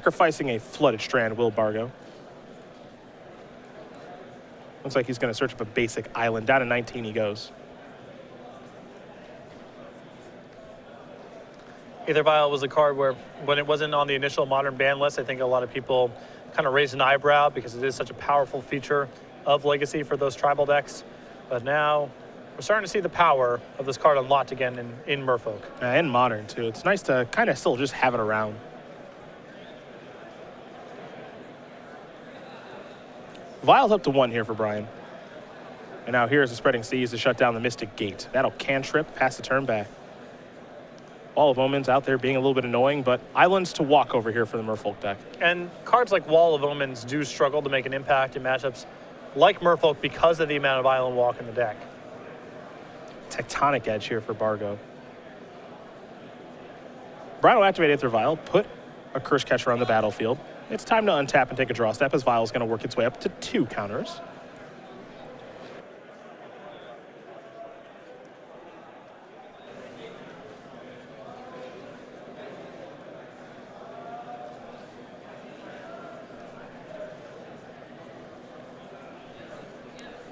sacrificing a Flooded Strand, will Bargo. Looks like he's going to search up a basic island. Down to 19 he goes. Aether Vial was a card where, when it wasn't on the initial Modern ban list, I think a lot of people kind of raised an eyebrow because it is such a powerful feature of Legacy for those tribal decks. But now we're starting to see the power of this card unlocked again in Merfolk. And Modern, too. It's nice to kind of still just have it around. Vial's up to 1 here for Brian. And now here's the Spreading Seas to shut down the Mystic Gate. That'll cantrip, pass the turn back. Wall of Omens out there being a little bit annoying, but islands to walk over here for the Merfolk deck. And cards like Wall of Omens do struggle to make an impact in matchups like Merfolk because of the amount of island walk in the deck. Tectonic Edge here for Bargo. Brian will activate Aether Vial, put a Curse Catcher on the battlefield. It's time to untap and take a draw step as Vial's going to work its way up to 2 counters.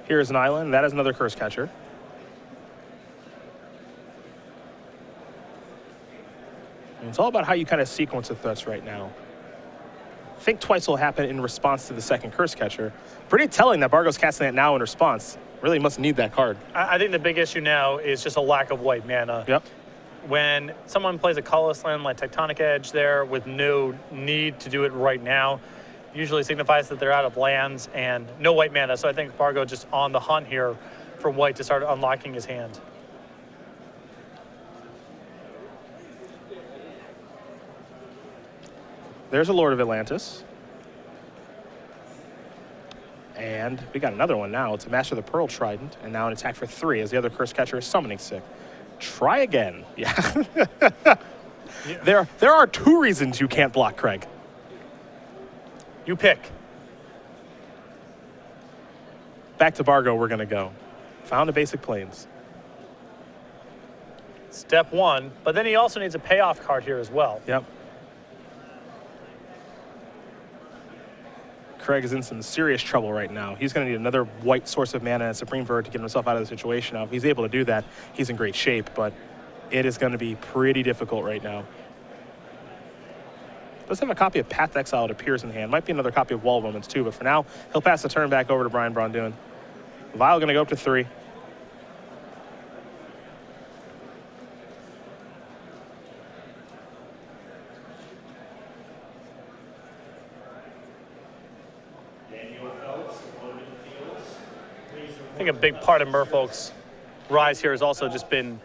Here's an island. That is another Curse Catcher. And it's all about how you kind of sequence the threats right now. Think Twice will happen in response to the second Curse Catcher. Pretty telling that Bargo's casting it now in response. Really must need that card. I think the big issue now is just a lack of white mana. Yep. When someone plays a colorless land like Tectonic Edge there with no need to do it right now, usually signifies that they're out of lands and no white mana. So I think Bargo just on the hunt here for white to start unlocking his hand. There's a Lord of Atlantis. And we got another one now. It's a Master of the Pearl Trident, and now an attack for 3 as the other Curse Catcher is summoning sick. Try again. Yeah. Yeah. There are 2 reasons you can't block Craig. You pick. Back to Bargo we're going to go. Found a basic plains. Step 1, but then he also needs a payoff card here as well. Yep. Craig is in some serious trouble right now. He's going to need another white source of mana and Supreme Verdict to get himself out of the situation. Now, if he's able to do that, he's in great shape, but it is going to be pretty difficult right now. Does have a copy of Path to Exile. It appears in hand. Might be another copy of Wall of Omens too, but for now, he'll pass the turn back over to Brian Braun-Duin. Vial going to go up to 3. I think a big part of Merfolk's rise here has also just been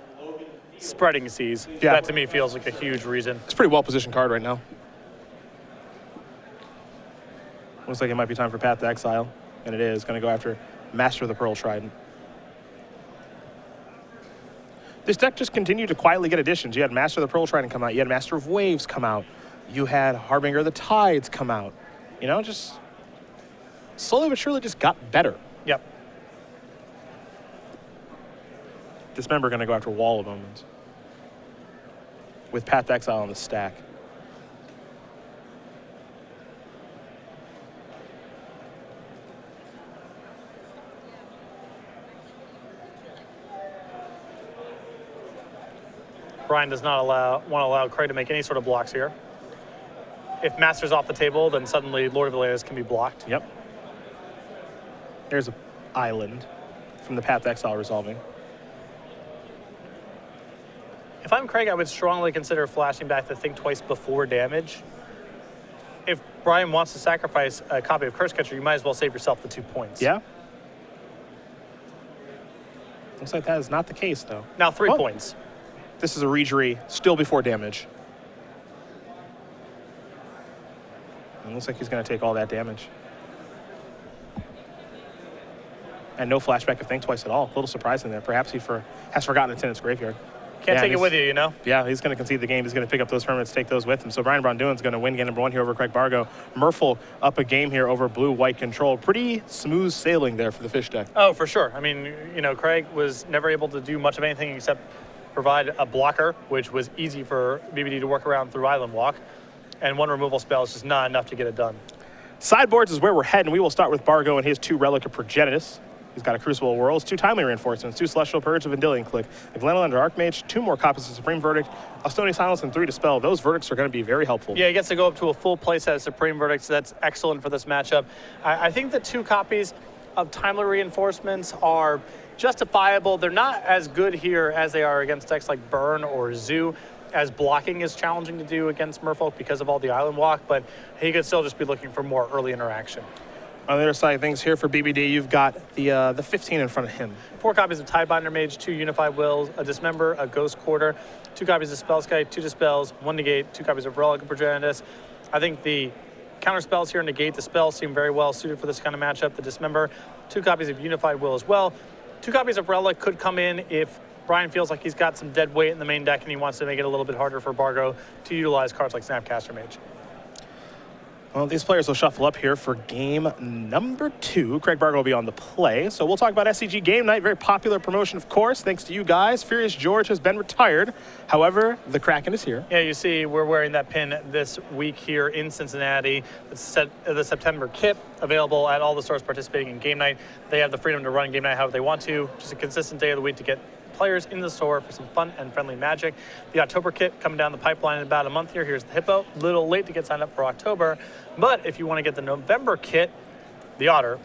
Spreading Seas. Yeah. That to me feels like a huge reason. It's a pretty well-positioned card right now. Looks like it might be time for Path to Exile, and it is. Going to go after Master of the Pearl Trident. This deck just continued to quietly get additions. You had Master of the Pearl Trident come out. You had Master of Waves come out. You had Harbinger of the Tides come out. You know, just slowly but surely just got better. Yep. Dismember going to go after Wall of Omens with Path to Exile on the stack. Brian does not want to allow Craig to make any sort of blocks here. If Master's off the table, then suddenly Lord of Atlantis can be blocked. Yep. There's an island from the Path to Exile resolving. If I'm Craig, I would strongly consider flashing back to Think Twice before damage. If Brian wants to sacrifice a copy of Curse Catcher, you might as well save yourself the 2 points. Yeah. Looks like that is not the case, though. Now 3 points. This is a Regery, still before damage. And looks like he's going to take all that damage. And no flashback of Think Twice at all. A little surprising there. Perhaps he has forgotten it's in its graveyard. Can't take it with you, you know? Yeah, he's going to concede the game. He's going to pick up those permanents, take those with him. So Brian Braun-Duin's going to win game number 1 here over Craig Bargo. Merfolk up a game here over blue-white control. Pretty smooth sailing there for the fish deck. Oh, for sure. I mean, you know, Craig was never able to do much of anything except provide a blocker, which was easy for BBD to work around through Island Walk. and one removal spell is just not enough to get it done. Sideboards is where we're heading. We will start with Bargo and his 2 Relic of Progenitus. He's got a Crucible of Worlds, 2 Timely Reinforcements, 2 Celestial Purge of Vendilion Click, a Glenelander Archmage, 2 more copies of Supreme Verdict, a Stony Silence, and 3 Dispel. Those verdicts are going to be very helpful. Yeah, he gets to go up to a full playset of Supreme Verdict, so that's excellent for this matchup. I think the 2 copies of Timely Reinforcements are justifiable. They're not as good here as they are against decks like Burn or Zoo, as blocking is challenging to do against Merfolk because of all the island walk, but he could still just be looking for more early interaction. On the other side of things here for BBD, you've got the 15 in front of him. 4 copies of Tidebinder Mage, 2 Unified Wills, a Dismember, a Ghost Quarter, 2 copies of Spellskite, 2 Dispels, 1 Negate, 2 copies of Relic of Progenitus. I think the counter spells here negate the spells seem very well suited for this kind of matchup. The Dismember, 2 copies of Unified Will as well. 2 copies of Relic could come in if Brian feels like he's got some dead weight in the main deck and he wants to make it a little bit harder for Bargo to utilize cards like Snapcaster Mage. Well, these players will shuffle up here for game number 2. Craig Bargo will be on the play. So we'll talk about SCG Game Night, very popular promotion, of course, thanks to you guys. Furious George has been retired. However, the Kraken is here. Yeah, you see we're wearing that pin this week here in Cincinnati. It's the September kit, available at all the stores participating in Game Night. They have the freedom to run Game Night however they want to. Just a consistent day of the week to get players in the store for some fun and friendly Magic. The October kit coming down the pipeline in about a month here. Here's the Hippo. A little late to get signed up for October, but if you want to get the November kit, the Otter,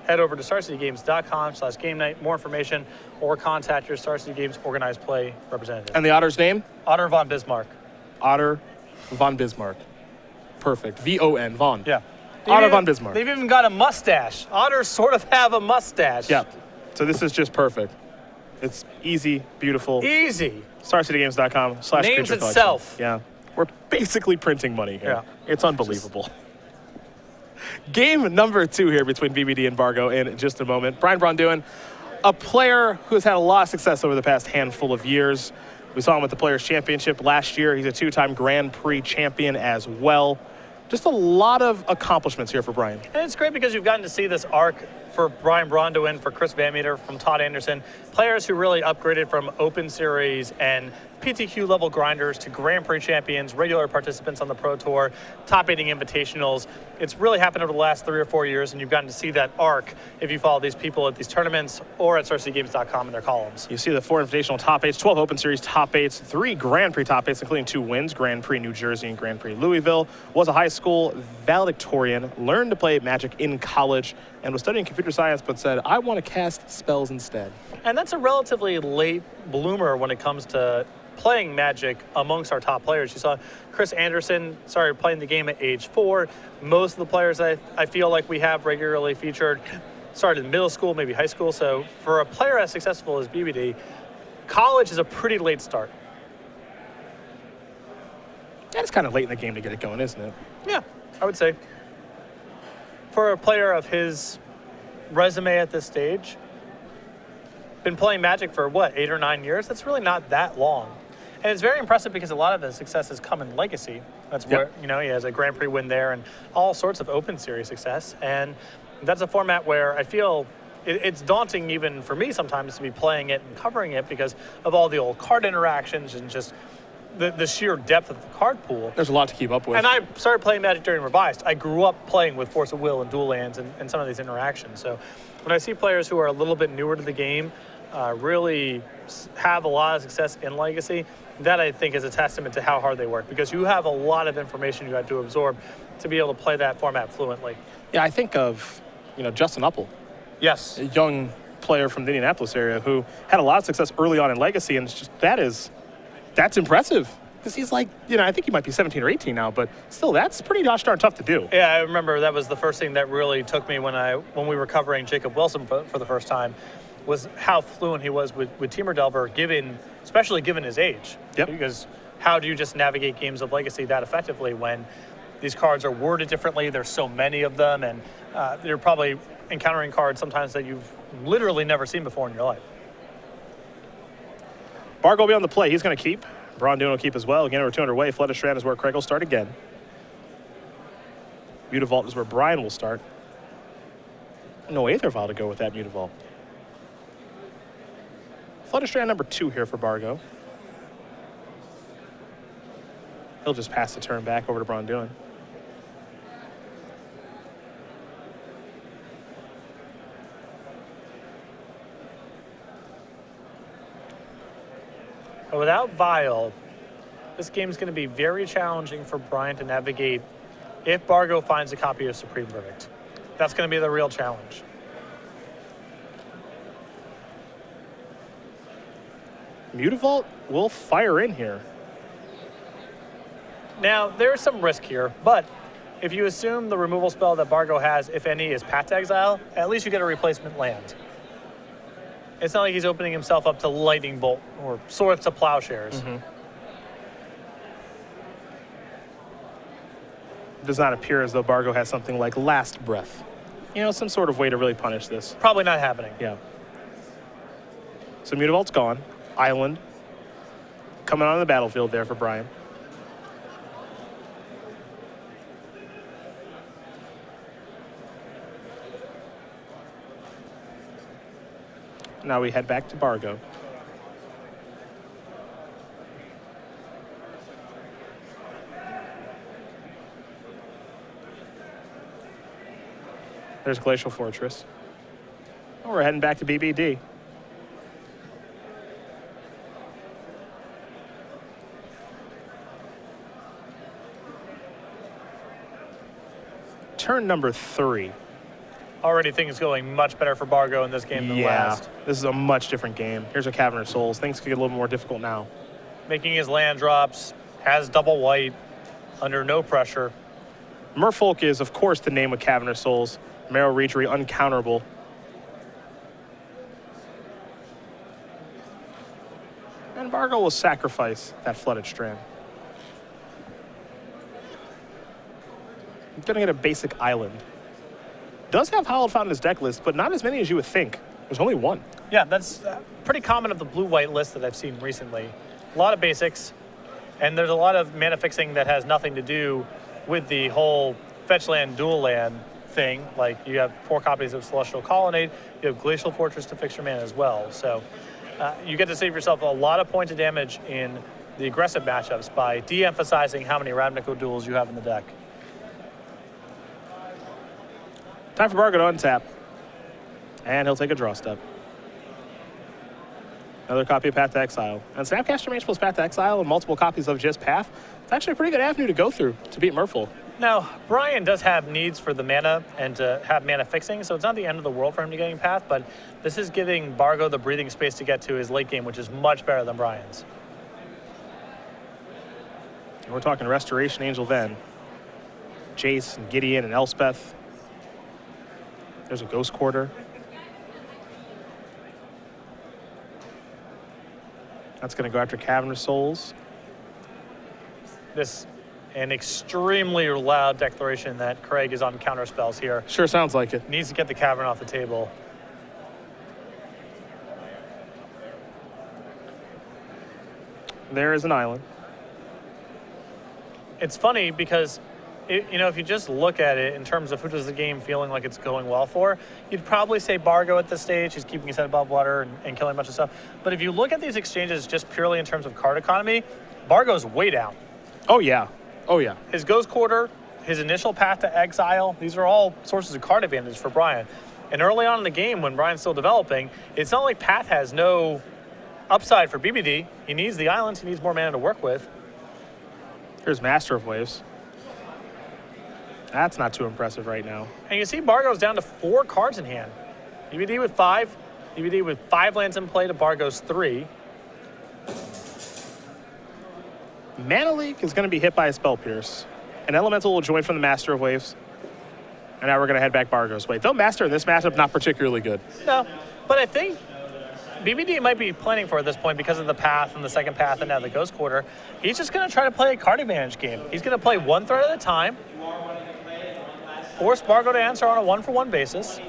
head over to StarCityGames.com/game night. More information, or contact your Star City Games organized play representative. And the Otter's name? Otter von Bismarck. Otter von Bismarck. Perfect. V-O-N, Von. Yeah. Otter von Bismarck. They've even got a mustache. Otters sort of have a mustache. Yeah. So this is just perfect. It's easy, beautiful. Easy. StarCityGames.com/creature Names itself. Yeah. We're basically printing money here. Yeah. It's unbelievable. Game number 2 here between BBD and Bargo in just a moment. Braun-Duin, a player who has had a lot of success over the past handful of years. We saw him with the Players' Championship last year. He's a 2-time Grand Prix champion as well. Just a lot of accomplishments here for Brian. And it's great because you've gotten to see this arc for Brian Braun-Duin, for Chris Van Meter, from Todd Anderson, players who really upgraded from Open Series and PTQ level grinders to Grand Prix champions, regular participants on the Pro Tour, top 8 invitationals. It's really happened over the last 3 or 4 years, and you've gotten to see that arc if you follow these people at these tournaments or at StarCityGames.com in their columns. You see the 4 invitational top 8s, 12 Open Series top 8s, 3 Grand Prix top 8s, including 2 wins, Grand Prix New Jersey and Grand Prix Louisville. Was a high school valedictorian, learned to play Magic in college, and was studying computer science, but said, I want to cast spells instead. And that's a relatively late bloomer when it comes to playing Magic amongst our top players. You saw Chris Anderson started playing the game at age 4. Most of the players I feel like we have regularly featured started in middle school, maybe high school. So for a player as successful as BBD, college is a pretty late start. And it's kind of late in the game to get it going, isn't it? Yeah, I would say. For a player of his resume at this stage, been playing Magic for, 8 or 9 years? That's really not that long. And it's very impressive because a lot of the success has come in Legacy. That's where, he has a Grand Prix win there and all sorts of Open Series success. And that's a format where I feel it's daunting even for me sometimes to be playing it and covering it because of all the old card interactions and just the sheer depth of the card pool. There's a lot to keep up with. And I started playing Magic during Revised. I grew up playing with Force of Will and Dual Lands and some of these interactions. So when I see players who are a little bit newer to the game really have a lot of success in Legacy, that I think is a testament to how hard they work because you have a lot of information you have to absorb to be able to play that format fluently. Yeah, I think of, Justin Uppel. Yes. A young player from the Indianapolis area who had a lot of success early on in Legacy, and it's just, that's impressive. Because he's like, I think he might be 17 or 18 now, but still, that's pretty gosh darn tough to do. Yeah, I remember that was the first thing that really took me when we were covering Jacob Wilson for the first time, was how fluent he was with Temur Delver, especially given his age. Yep. Because how do you just navigate games of Legacy that effectively when these cards are worded differently, there's so many of them, and you're probably encountering cards sometimes that you've literally never seen before in your life. Bargo will be on the play. He's going to keep. Braun-Duin will keep as well. Again, we're 200 away. Flooded Strand is where Craig will start again. Mutavault is where Brian will start. No Aether Vial to go with that Mutavault. Flooded Strand number 2 here for Bargo. He'll just pass the turn back over to Braun-Duin. But without Vial, this game is going to be very challenging for Brian to navigate if Bargo finds a copy of Supreme Verdict. That's going to be the real challenge. Mutavault will fire in here. Now, there is some risk here, but if you assume the removal spell that Bargo has, if any, is Path to Exile, at least you get a replacement land. It's not like he's opening himself up to Lightning Bolt or Swords to Plowshares. Does not appear as though Bargo has something like Last Breath. You know, some sort of way to really punish this. Probably not happening. Yeah. So Mutavault's gone. Island coming on the battlefield there for Brian. Now we head back to Bargo. There's Glacial Fortress. Oh, we're heading back to BBD. Turn number 3. Already things going much better for Bargo in this game than last. This is a much different game. Here's a Cavern of Souls. Things could get a little more difficult now. Making his land drops, has double white, under no pressure. Merfolk is, of course, the name of Cavern of Souls. Marrow Reachery, uncounterable. And Bargo will sacrifice that Flooded Strand. He's going to get a basic island. Does have Hallowed Fountain in his deck list, but not as many as you would think. There's only one. Yeah, that's pretty common of the blue-white list that I've seen recently. A lot of basics, and there's a lot of mana fixing that has nothing to do with the whole fetch land, dual land thing. Like, you have 4 copies of Celestial Colonnade, you have Glacial Fortress to fix your mana as well. So you get to save yourself a lot of points of damage in the aggressive matchups by de-emphasizing how many Ravnica duels you have in the deck. Time for Bargo to untap. And he'll take a draw step. Another copy of Path to Exile. And Snapcaster Mage plus Path to Exile and multiple copies of just Path. It's actually a pretty good avenue to go through to beat Merfolk. Now, Brian does have needs for the mana and to have mana fixing, so it's not the end of the world for him to getting Path, but this is giving Bargo the breathing space to get to his late game, which is much better than Brian's. And we're talking Restoration Angel then. Jace and Gideon and Elspeth. There's a Ghost Quarter. That's going to go after Cavern of Souls. This an extremely loud declaration that Craig is on counter spells here. Sure sounds like it. Needs to get the Cavern off the table. There is an island. It's funny because if you just look at it in terms of who does the game feeling like it's going well for, you'd probably say Bargo at this stage. He's keeping his head above water and killing a bunch of stuff. But if you look at these exchanges just purely in terms of card economy, Bargo's way down. Oh, yeah. Oh, yeah. His Ghost Quarter, his initial Path to Exile, these are all sources of card advantage for Brian. And early on in the game, when Brian's still developing, it's not like Path has no upside for BBD. He needs the islands. He needs more mana to work with. Here's Master of Waves. That's not too impressive right now. And you see Bargo's down to 4 cards in hand. BBD with 5. BBD with 5 lands in play to Bargo's 3. Mana Leak is going to be hit by a Spell Pierce. An Elemental will join from the Master of Waves. And now we're going to head back Bargo's way. Though Master in this matchup, not particularly good. No, but I think BBD might be planning for at this point because of the Path and the second Path and now the Ghost Quarter. He's just going to try to play a card advantage game. He's going to play 1 threat at a time. Force Bargo to answer on a 1-for-1 basis.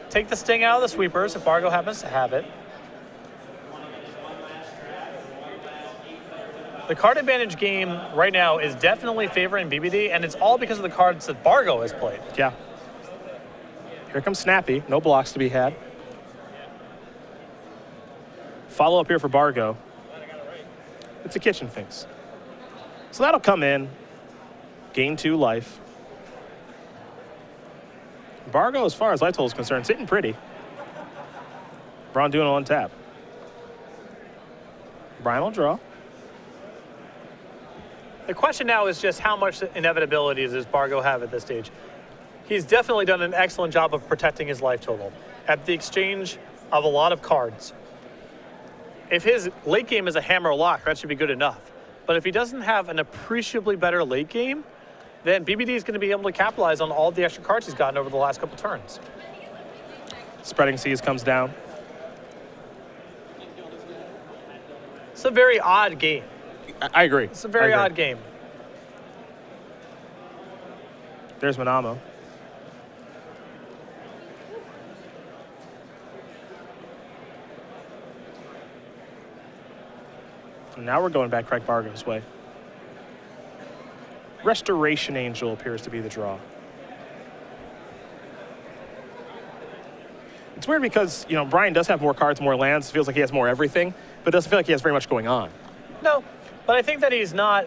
Take the sting out of the sweepers if Bargo happens to have it. The card advantage game right now is definitely favoring BBD, and it's all because of the cards that Bargo has played. Yeah. Here comes Snappy. No blocks to be had. Follow up here for Bargo. It's a Kitchen Finks. So that'll come in. Gain 2 life. Bargo, as far as life total is concerned, sitting pretty. Braun-Duin on tap. Brian will draw. The question now is just how much inevitability does Bargo have at this stage? He's definitely done an excellent job of protecting his life total at the exchange of a lot of cards. If his late game is a hammer lock, that should be good enough. But if he doesn't have an appreciably better late game, then BBD is going to be able to capitalize on all the extra cards he's gotten over the last couple turns. Spreading Seas comes down. It's a very odd game. I agree. It's a very odd game. There's Manamo. And now we're going back Craig Bargo's way. Restoration Angel appears to be the draw. It's weird because, you know, Brian does have more cards, more lands. It feels like he has more everything, but it doesn't feel like he has very much going on. No, but I think that he's not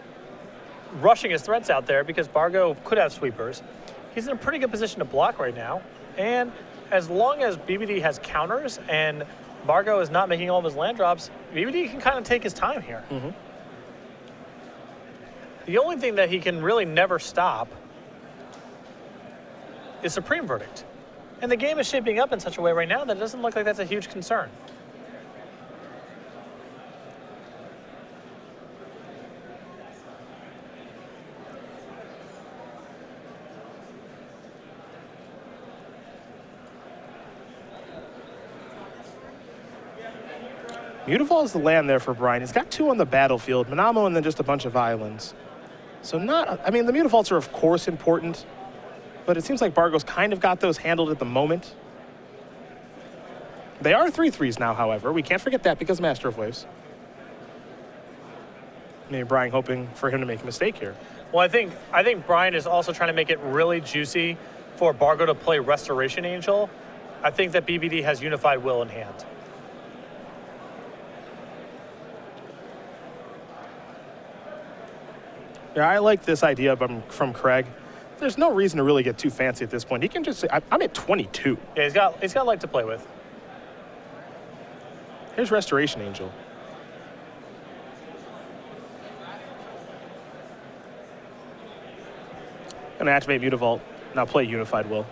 rushing his threats out there because Bargo could have sweepers. He's in a pretty good position to block right now. And as long as BBD has counters and Bargo is not making all of his land drops, BBD can kind of take his time here. Mm-hmm. The only thing that he can really never stop is Supreme Verdict. And the game is shaping up in such a way right now that it doesn't look like that's a huge concern. Mutavault is the land there for Brian. He's got 2 on the battlefield, Manamo and then just a bunch of islands. So I mean, the Mutavaults are of course important, but it seems like Bargo's kind of got those handled at the moment. They are 3/3s now, however. We can't forget that because Master of Waves. Maybe Brian hoping for him to make a mistake here. Well, I think Brian is also trying to make it really juicy for Bargo to play Restoration Angel. I think that BBD has Unified Will in hand. Yeah, I like this idea from Craig. There's no reason to really get too fancy at this point. He can just say, I'm at 22. Yeah, he's got light to play with. Here's Restoration Angel. Gonna activate Mutavault. Now play Unified Will.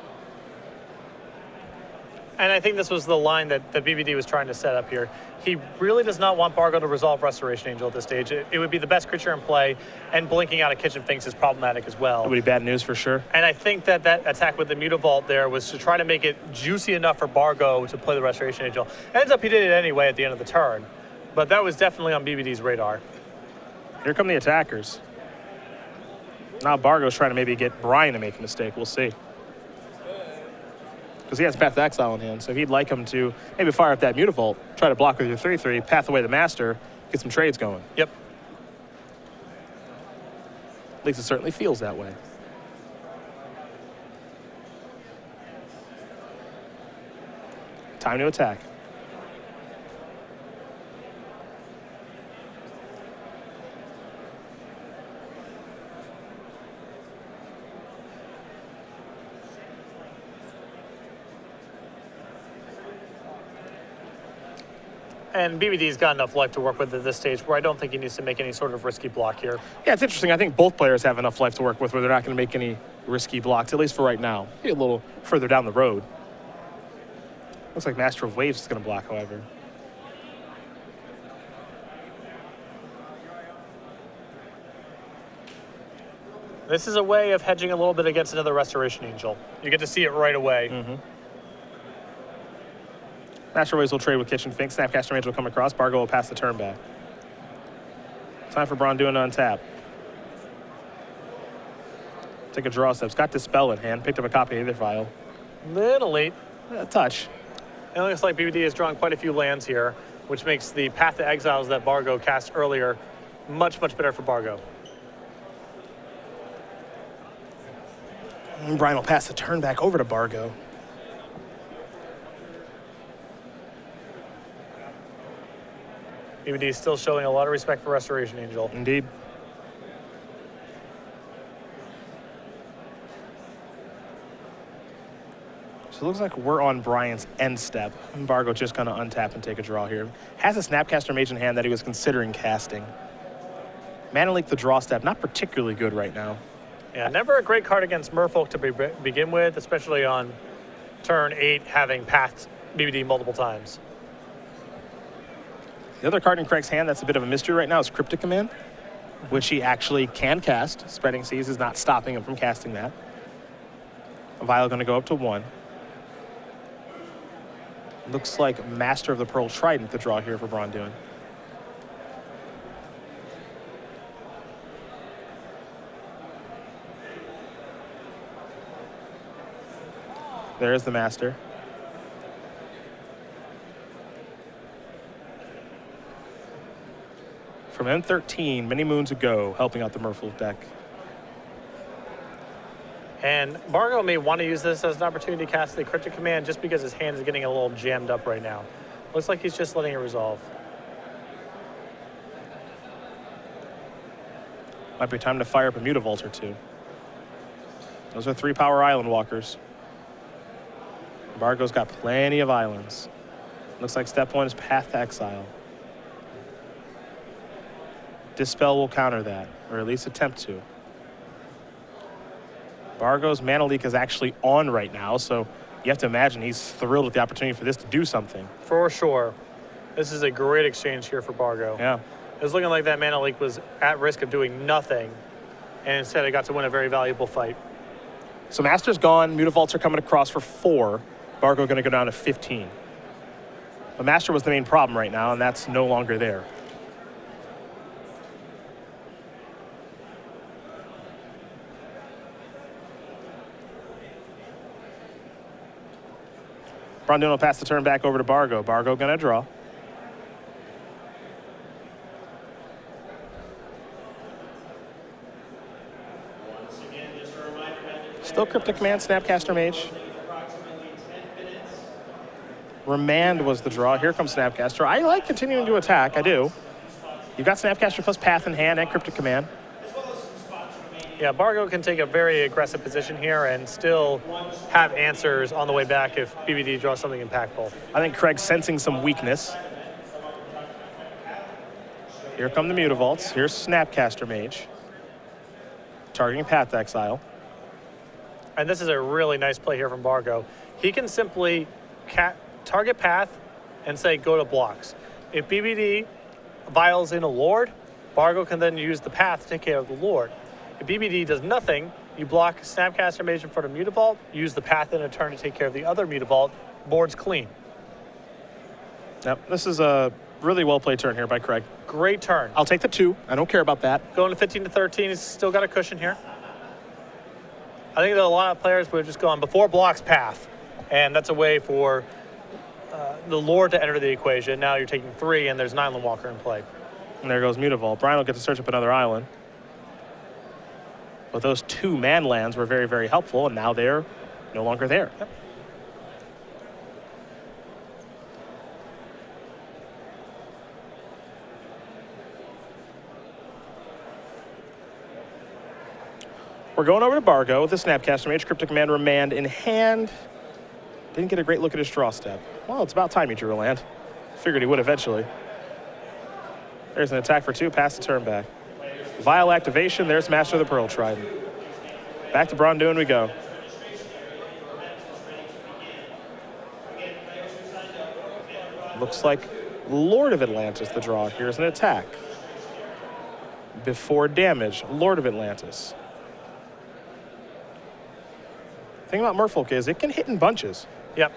And I think this was the line that the BBD was trying to set up here. He really does not want Bargo to resolve Restoration Angel at this stage. It would be the best creature in play, and blinking out a Kitchen Finks is problematic as well. That would be bad news for sure. And I think that attack with the Mutavault there was to try to make it juicy enough for Bargo to play the Restoration Angel. Ends up he did it anyway at the end of the turn, but that was definitely on BBD's radar. Here come the attackers. Now Bargo's trying to maybe get Brian to make a mistake. We'll see. Because he has Path to Exile in hand, so he'd like him to maybe fire up that Mutavault, try to block with your 3/3, path away the Master, get some trades going. Yep. At least it certainly feels that way. Time to attack. And BBD's got enough life to work with at this stage where I don't think he needs to make any sort of risky block here. Yeah, it's interesting. I think both players have enough life to work with where they're not going to make any risky blocks, at least for right now. Maybe a little further down the road. Looks like Master of Waves is going to block, however. This is a way of hedging a little bit against another Restoration Angel. You get to see it right away. Mm-hmm. Master Waves will trade with Kitchen Finks. Snapcaster Mage will come across. Bargo will pass the turn back. Time for Braun-Duin to untap. Take a draw step. Got Dispel in hand. Picked up a copy of either file. Little late. A touch. It looks like BBD has drawn quite a few lands here, which makes the Path to Exiles that Bargo cast earlier much, much better for Bargo. And Brian will pass the turn back over to Bargo. BBD is still showing a lot of respect for Restoration Angel. Indeed. So it looks like we're on Brian's end step. And Bargo just going to untap and take a draw here. Has a Snapcaster Mage in hand that he was considering casting. Mana Leak the draw step, not particularly good right now. Yeah, never a great card against Merfolk to begin with, especially on turn 8, having passed BBD multiple times. The other card in Craig's hand that's a bit of a mystery right now is Cryptic Command, which he actually can cast. Spreading Seas is not stopping him from casting that. Vial going to go up to 1. Looks like Master of the Pearl Trident the draw here for Braun-Duin. There's the Master. From M13 many moons ago, helping out the Merfolk deck. And Bargo may want to use this as an opportunity to cast the Cryptic Command just because his hand is getting a little jammed up right now. Looks like he's just letting it resolve. Might be time to fire up a Mutavault or two. Those are 3 power Island Walkers. Bargo's got plenty of islands. Looks like step 1 is Path to Exile. Dispel will counter that, or at least attempt to. Bargo's Mana Leak is actually on right now, so you have to imagine he's thrilled with the opportunity for this to do something. For sure. This is a great exchange here for Bargo. Yeah. It was looking like that Mana Leak was at risk of doing nothing, and instead it got to win a very valuable fight. So Master's gone, Mutavaults are coming across for 4. Bargo going to go down to 15. But Master was the main problem right now, and that's no longer there. Braun-Duin will pass the turn back over to Bargo. Bargo going to draw. Still Cryptic Command, Snapcaster Mage. Remand was the draw. Here comes Snapcaster. I like continuing to attack. I do. You've got Snapcaster plus Path in hand and Cryptic Command. Yeah, Bargo can take a very aggressive position here and still have answers on the way back if BBD draws something impactful. I think Craig's sensing some weakness. Here come the Mutavaults. Here's Snapcaster Mage. Targeting Path to Exile. And this is a really nice play here from Bargo. He can simply target Path and say go to blocks. If BBD vials in a Lord, Bargo can then use the Path to take care of the Lord. If BBD does nothing, you block Snapcaster Mage in front of Mutavault, use the Path in a turn to take care of the other Mutavault, board's clean. Yep, this is a really well-played turn here by Craig. Great turn. I'll take the 2. I don't care about that. Going to 15 to 13, he's still got a cushion here. I think that a lot of players would have just gone before blocks Path, and that's a way for the Lord to enter the equation. Now you're taking 3, and there's an Island Walker in play. And there goes Mutavault. Brian will get to search up another island. But those 2 man lands were very, very helpful, and now they're no longer there. Yep. We're going over to Bargo with the Snapcaster Mage, Cryptic Command, Remand in hand. Didn't get a great look at his draw step. Well, it's about time he drew a land. Figured he would eventually. There's an attack for 2, pass the turn back. Vial activation, there's Master of the Pearl Trident. Back to Braun-Duin we go. Looks like Lord of Atlantis the draw. Here's an attack. Before damage, Lord of Atlantis. Thing about Merfolk is it can hit in bunches. Yep.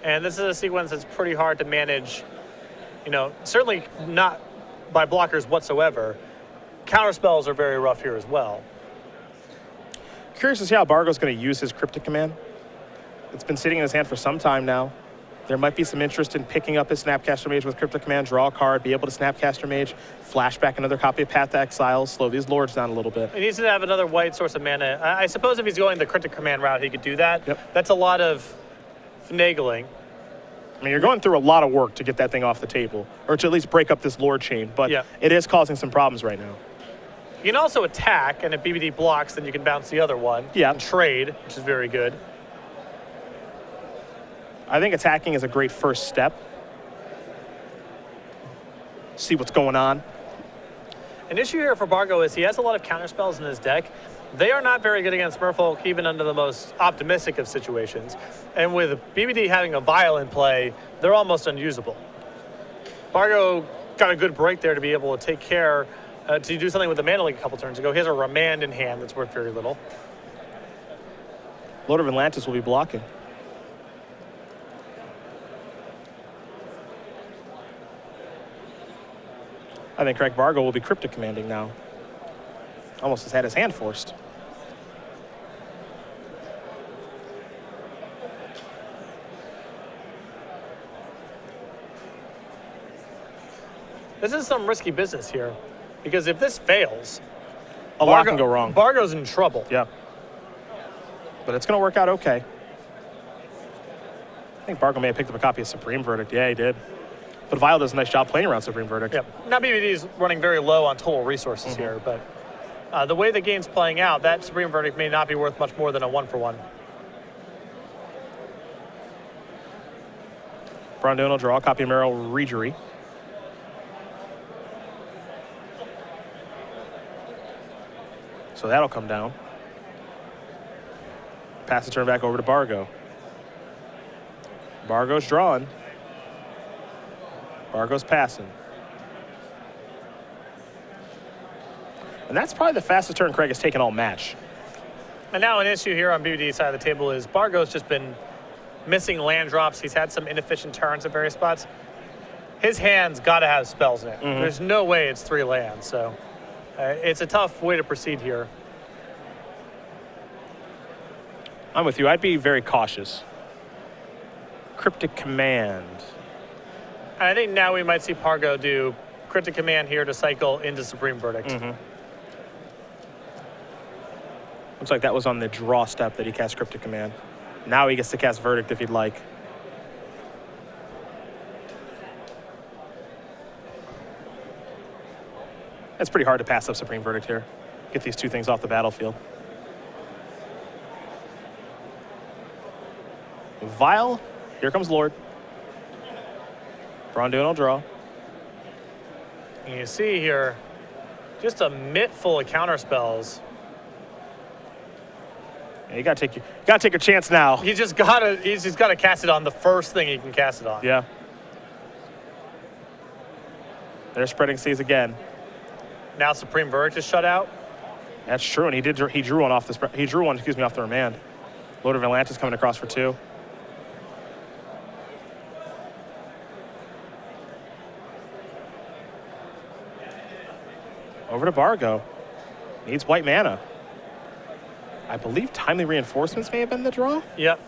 And this is a sequence that's pretty hard to manage, certainly not by blockers whatsoever. Counterspells are very rough here as well. Curious to see how Bargo's going to use his Cryptic Command. It's been sitting in his hand for some time now. There might be some interest in picking up his Snapcaster Mage with Cryptic Command, draw a card, be able to Snapcaster Mage, flash back another copy of Path to Exile, slow these Lords down a little bit. He needs to have another white source of mana. I suppose if he's going the Cryptic Command route, he could do that. Yep. That's a lot of finagling. I mean, you're going through a lot of work to get that thing off the table, or to at least break up this Lord chain, but it is causing some problems right now. You can also attack, and if BBD blocks, then you can bounce the other one. Yeah. And trade, which is very good. I think attacking is a great first step. See what's going on. An issue here for Bargo is he has a lot of counter spells in his deck. They are not very good against Merfolk, even under the most optimistic of situations. And with BBD having a Vial in play, they're almost unusable. Bargo got a good break there to be able to take care, to do something with the Mana Leak a couple turns ago. He has a Remand in hand that's worth very little. Lord of Atlantis will be blocking. I think Craig Bargo will be Cryptic Commanding now. Almost has had his hand forced. This is some risky business here, because if this fails, A lot can go wrong. Bargo's in trouble. Yeah. But it's going to work out okay. I think Bargo may have picked up a copy of Supreme Verdict. Yeah, he did. But Vial does a nice job playing around Supreme Verdict. Yeah. Now BBD is running very low on total resources here, but the way the game's playing out, that Supreme Verdict may not be worth much more than a 1-for-1. Braun-Duin will draw, copy of Merrill Regery. So that'll come down. Pass the turn back over to Bargo. Bargo's drawing. Bargo's passing. And that's probably the fastest turn Craig has taken all match. And now an issue here on BBD's side of the table is Bargo's just been missing land drops. He's had some inefficient turns at various spots. His hand's got to have spells in it. There's no way it's 3 lands, so it's a tough way to proceed here. I'm with you. I'd be very cautious. Cryptic Command. And I think now we might see Bargo do Cryptic Command here to cycle into Supreme Verdict. Looks like that was on the draw step that he cast Cryptic Command. Now he gets to cast Verdict if he'd like. It's pretty hard to pass up Supreme Verdict here. Get these two things off the battlefield. Vial, here comes Lord. Braun-Duin will draw. And you see here, just a mitt full of counter spells. Yeah, you gotta take your chance now. He's just gotta cast it on the first thing he can cast it on. Yeah. They're spreading seas again. Now Supreme Verdict is shut out. That's true, and he drew one off the off the Remand. Lord of Atlantis coming across for 2. Over to Bargo. Needs white mana. I believe Timely Reinforcements may have been the draw. Yep.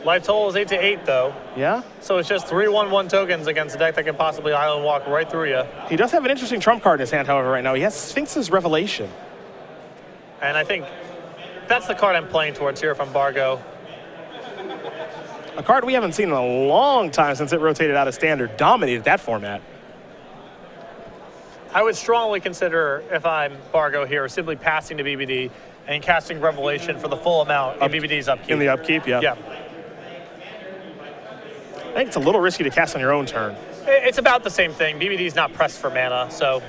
Life total is 8-8 though. Yeah. So it's just 3/1/1 tokens against a deck that can possibly island walk right through you. He does have an interesting trump card in his hand, however, right now. He has Sphinx's Revelation. And I think that's the card I'm playing towards here from Bargo. A card we haven't seen in a long time since it rotated out of Standard. Dominated that format. I would strongly consider, if I'm Bargo here, simply passing to BBD and casting Revelation for the full amount in BBD's upkeep. In the upkeep, yeah. Yeah. I think it's a little risky to cast on your own turn. It's about the same thing. BBD's not pressed for mana, so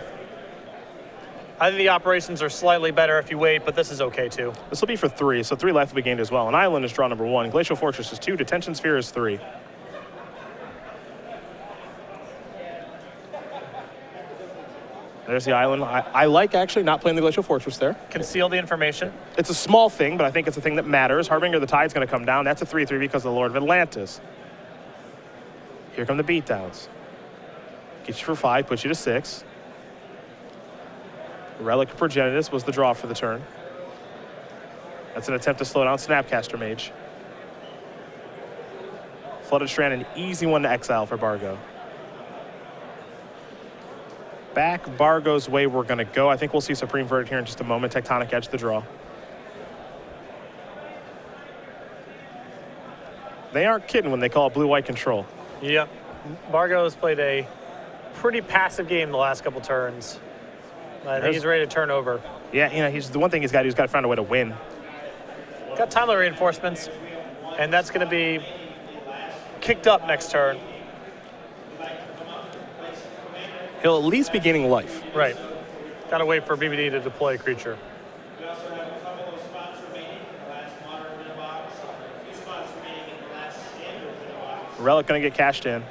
I think the operations are slightly better if you wait, but this is okay too. This will be for 3, so 3 life will be gained as well. An island is draw number 1. Glacial Fortress is 2. Detention Sphere is 3. There's the island. I like actually not playing the Glacial Fortress there. Conceal the information. It's a small thing, but I think it's a thing that matters. Harbinger of the Tide's going to come down. That's a 3/3 because of the Lord of Atlantis. Here come the beatdowns. Get you for 5, puts you to 6. Relic of Progenitus was the draw for the turn. That's an attempt to slow down Snapcaster Mage. Flooded Strand, an easy one to exile for Bargo. Back Bargo's way we're going to go. I think we'll see Supreme Verdict here in just a moment. Tectonic Edge the draw. They aren't kidding when they call it blue-white control. Yep. Bargo has played a pretty passive game the last couple turns. I think he's ready to turn over. Yeah, he's the one thing he's got to find a way to win. Got timely reinforcements, and that's going to be kicked up next turn. He'll at least be gaining life. Right. Got to wait for BBD to deploy a creature. Relic going to get cashed in.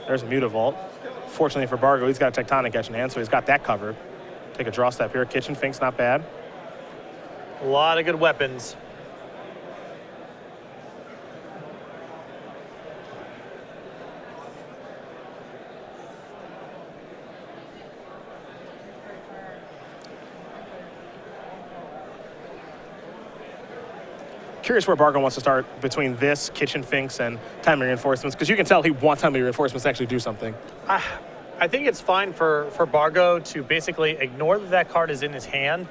There's a Mutavault. Fortunately for Bargo, he's got a Tectonic Edge in hand, so he's got that covered. Take a draw step here. Kitchen Fink's not bad. A lot of good weapons. Curious where Bargo wants to start between this, Kitchen Finks, and timely reinforcements, because you can tell he wants timely reinforcements to actually do something. I think it's fine for Bargo to basically ignore that card is in his hand,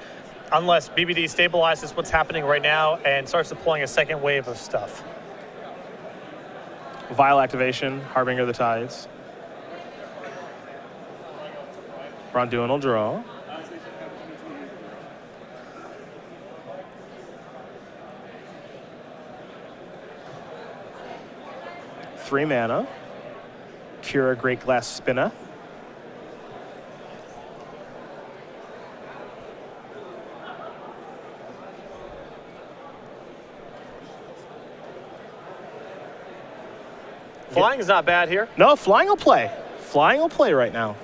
unless BBD stabilizes what's happening right now and starts deploying a second wave of stuff. Vial activation, Harbinger of the Tides. Braun-Duin will draw. Three mana. Kira Great Glass Spinner. Flying is not bad here. No, flying will play. Flying will play right now.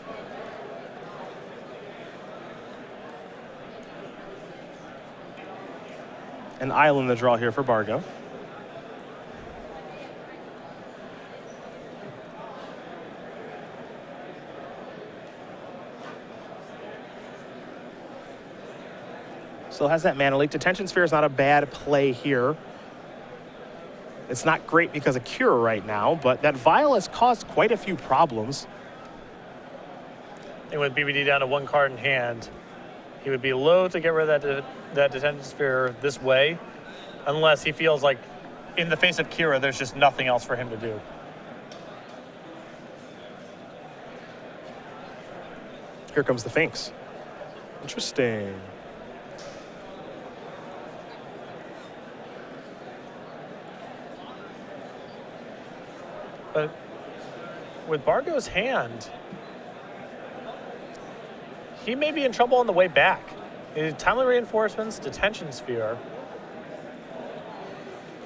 An island to draw here for Bargo. Still has that mana leak. Detention Sphere is not a bad play here. It's not great because of Cure right now, but that Vial has caused quite a few problems. And with BBD down to one card in hand, he would be loath to get rid of that Detention Sphere this way, unless he feels like in the face of Kira, there's just nothing else for him to do. Here comes the Finks. Interesting. But with Bargo's hand, he may be in trouble on the way back. Timely reinforcements, Detention Sphere.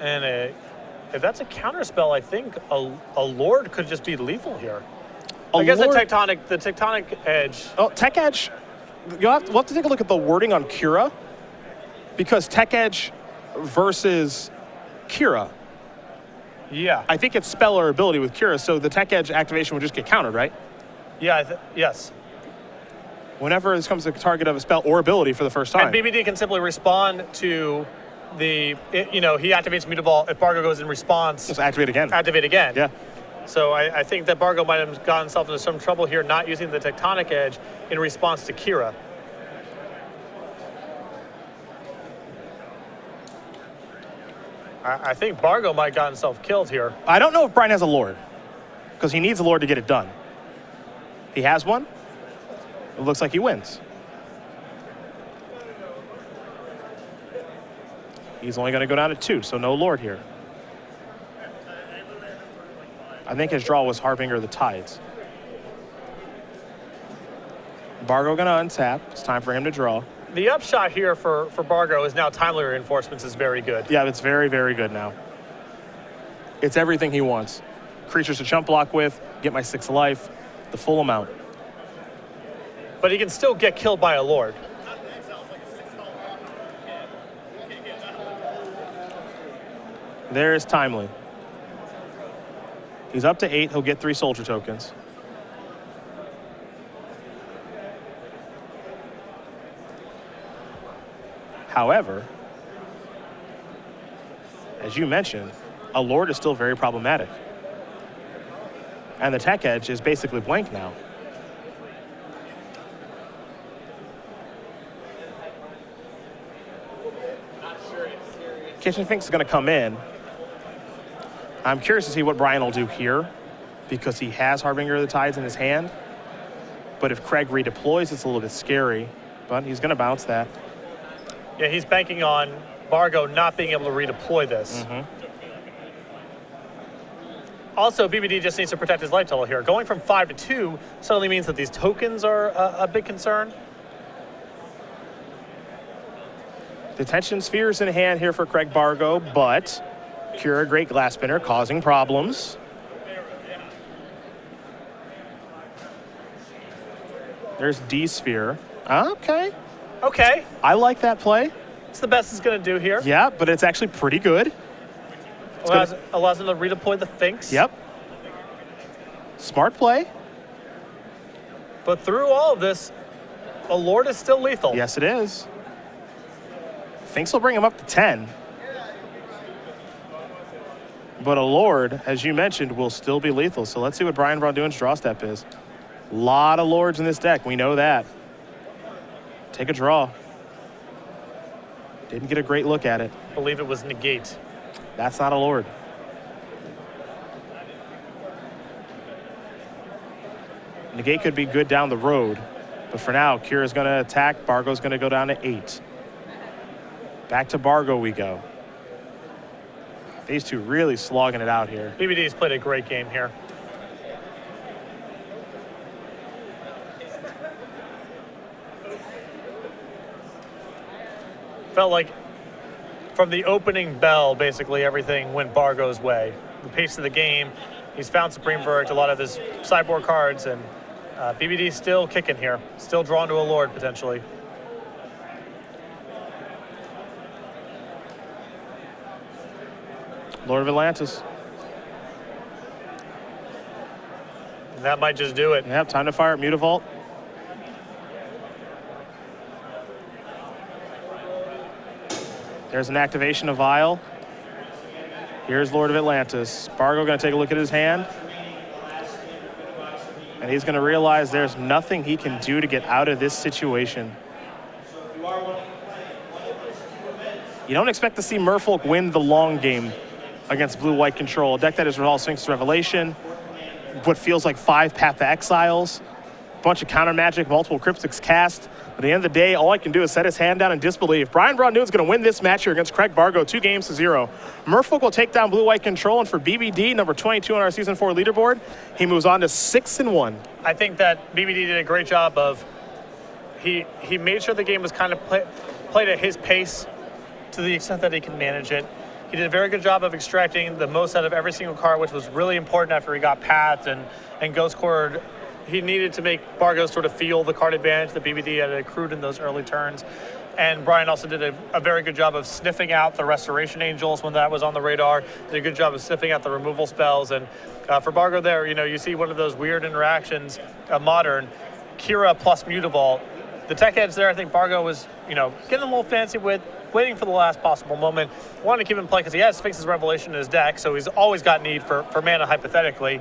And if that's a counterspell, I think a Lord could just be lethal here. I guess the Tectonic Edge. Oh, Tech Edge. We'll have to take a look at the wording on Kira, because Tech Edge versus Kira. Yeah. I think it's spell or ability with Kira, so the Tech Edge activation would just get countered, right? Yeah, yes. Whenever this comes to the target of a spell or ability for the first time. And BBD can simply respond to he activates Mutavault. If Bargo goes in response, Just activate again. Activate again. Yeah. So I think that Bargo might have gotten himself into some trouble here not using the Tectonic Edge in response to Kira. I think Bargo might have gotten himself killed here. I don't know if Brian has a Lord, because he needs a Lord to get it done. He has one. It looks like he wins. He's only going to go down to 2, so no Lord here. I think his draw was Harbinger of the Tides. Bargo going to untap. It's time for him to draw. The upshot here for Bargo is now timely reinforcements is very good. Yeah, it's very, very good now. It's everything he wants. Creatures to chump block with, get my 6 life, the full amount. But he can still get killed by a Lord. There's Timely. He's up to 8. He'll get 3 soldier tokens. However, as you mentioned, a Lord is still very problematic. And the Tech Edge is basically blank now. Kitchen Finks is going to come in. I'm curious to see what Brian will do here, because he has Harbinger of the Tides in his hand. But if Craig redeploys, it's a little bit scary. But he's going to bounce that. Yeah, he's banking on Bargo not being able to redeploy this. Also, BBD just needs to protect his life total here. Going from 5 to 2 suddenly means that these tokens are a big concern. Detention Sphere's in hand here for Craig Bargo, but Cure, great glass spinner, causing problems. There's D-Sphere. Okay. Okay. I like that play. It's the best it's going to do here. Yeah, but it's actually pretty good. Allows him to redeploy the Finks. Yep. Smart play. But through all of this, a Lord is still lethal. Yes, it is. Finks will bring him up to 10. But a Lord, as you mentioned, will still be lethal. So let's see what Brian Braun-Duin's draw step is. A lot of Lords in this deck. We know that. Take a draw. Didn't get a great look at it. I believe it was negate. That's not a Lord. Negate could be good down the road. But for now, Cure is going to attack. Bargo's going to go down to 8. Back to Bargo we go. These two really slogging it out here. BBD's played a great game here. Felt like from the opening bell, basically everything went Bargo's way. The pace of the game, he's found Supreme Verdict, a lot of his sideboard cards, and BBD's still kicking here. Still drawn to a Lord, potentially. Lord of Atlantis. And that might just do it. Yep, time to fire up Mutavault. There's an activation of Vial. Here's Lord of Atlantis. Bargo going to take a look at his hand. And he's going to realize there's nothing he can do to get out of this situation. You don't expect to see Merfolk win the long game against blue-white control. A deck that has Resolve Sphinx Revelation, what feels like 5 Path to Exiles, a bunch of counter magic, multiple Cryptics cast. At the end of the day, all I can do is set his hand down and disbelieve. Brian Braun-Duin's going to win this match here against Craig Bargo, 2-0. Merfolk will take down blue-white control, and for BBD, number 22 on our Season 4 leaderboard, he moves on to 6-1. I think that BBD did a great job of, he made sure the game was kind of played at his pace to the extent that he can manage it. He did a very good job of extracting the most out of every single card, which was really important after he got Path and Ghost Cord. He needed to make Bargo sort of feel the card advantage that BBD had accrued in those early turns. And Brian also did a very good job of sniffing out the Restoration Angels when that was on the radar. Did a good job of sniffing out the removal spells. And for Bargo there, you see one of those weird interactions of Modern, Kira plus Mutavault. The tech edge there, I think Bargo was, getting a little fancy with, waiting for the last possible moment. Wanted to keep him in play because he has Sphinx's Revelation in his deck, so he's always got need for mana, hypothetically.